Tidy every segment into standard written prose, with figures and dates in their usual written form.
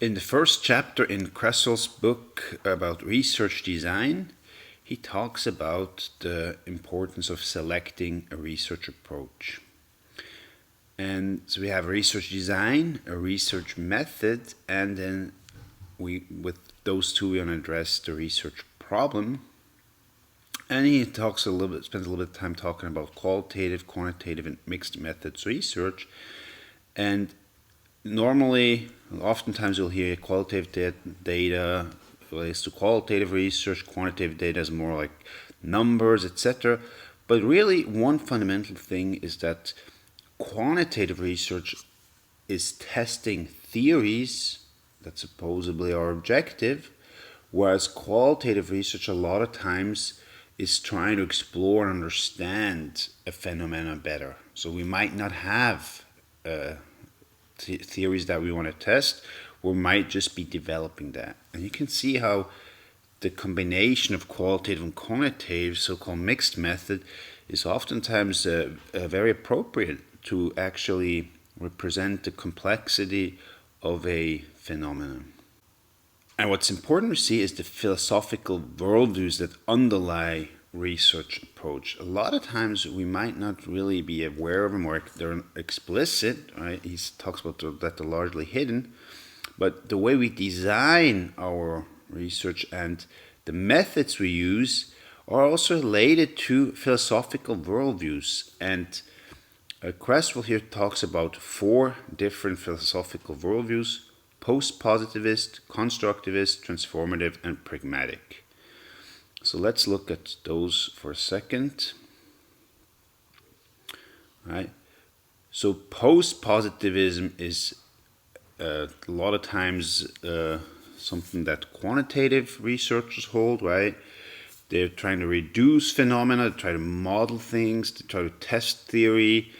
In the first chapter in Creswell's book about research design, he talks about the importance of selecting a research approach. And so we have research design, a research method, and then with those two, we're going to address the research problem. And he spends a little bit of time talking about qualitative, quantitative, and mixed methods research. And oftentimes you'll hear qualitative data relates to qualitative research, quantitative data is more like numbers, etc. But really, one fundamental thing is that quantitative research is testing theories that supposedly are objective, whereas qualitative research a lot of times is trying to explore and understand a phenomenon better. So we might not have theories that we want to test, we might just be developing that. And you can see how the combination of qualitative and quantitative, so-called mixed method, is oftentimes very appropriate to actually represent the complexity of a phenomenon. And what's important to see is the philosophical worldviews that underlie research approach. A lot of times we might not really be aware of them, or they're explicit, right? He talks about that they're largely hidden. But the way we design our research and the methods we use are also related to philosophical worldviews. And Creswell here talks about 4 different philosophical worldviews: post-positivist, constructivist, transformative, and pragmatic. So let's look at those for a second. All right. So post-positivism is a lot of times something that quantitative researchers hold, right? They're trying to reduce phenomena, try to model things, to try to test theory.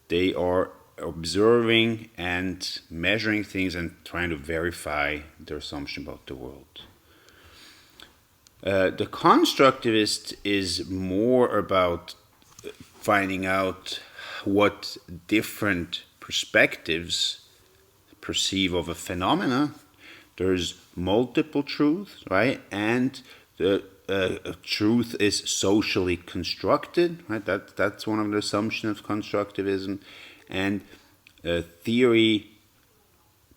They are observing and measuring things and trying to verify their assumption about the world. The constructivist is more about finding out what different perspectives perceive of a phenomena. There's multiple truths, right? And the truth is socially constructed, right? That's one of the assumptions of constructivism. And theory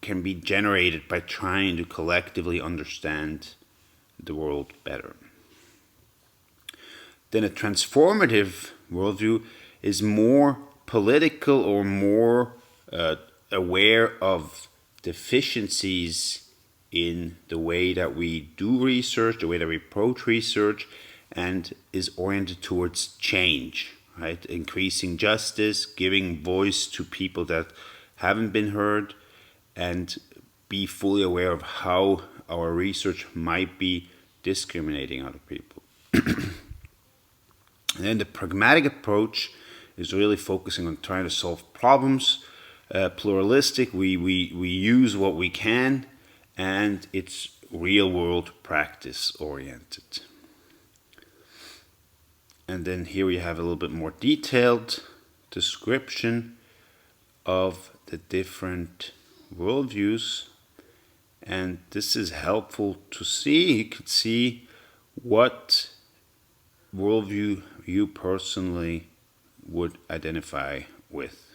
can be generated by trying to collectively understand the world better. Then a transformative worldview is more political or more aware of deficiencies in the way that we do research, the way that we approach research, and is oriented towards change, right? Increasing justice, giving voice to people that haven't been heard, and be fully aware of how our research might be discriminating other people. And then the pragmatic approach is really focusing on trying to solve problems. Pluralistic, we use what we can, and it's real-world practice oriented. And then here we have a little bit more detailed description of the different worldviews. And this is helpful to see. You can see what worldview you personally would identify with.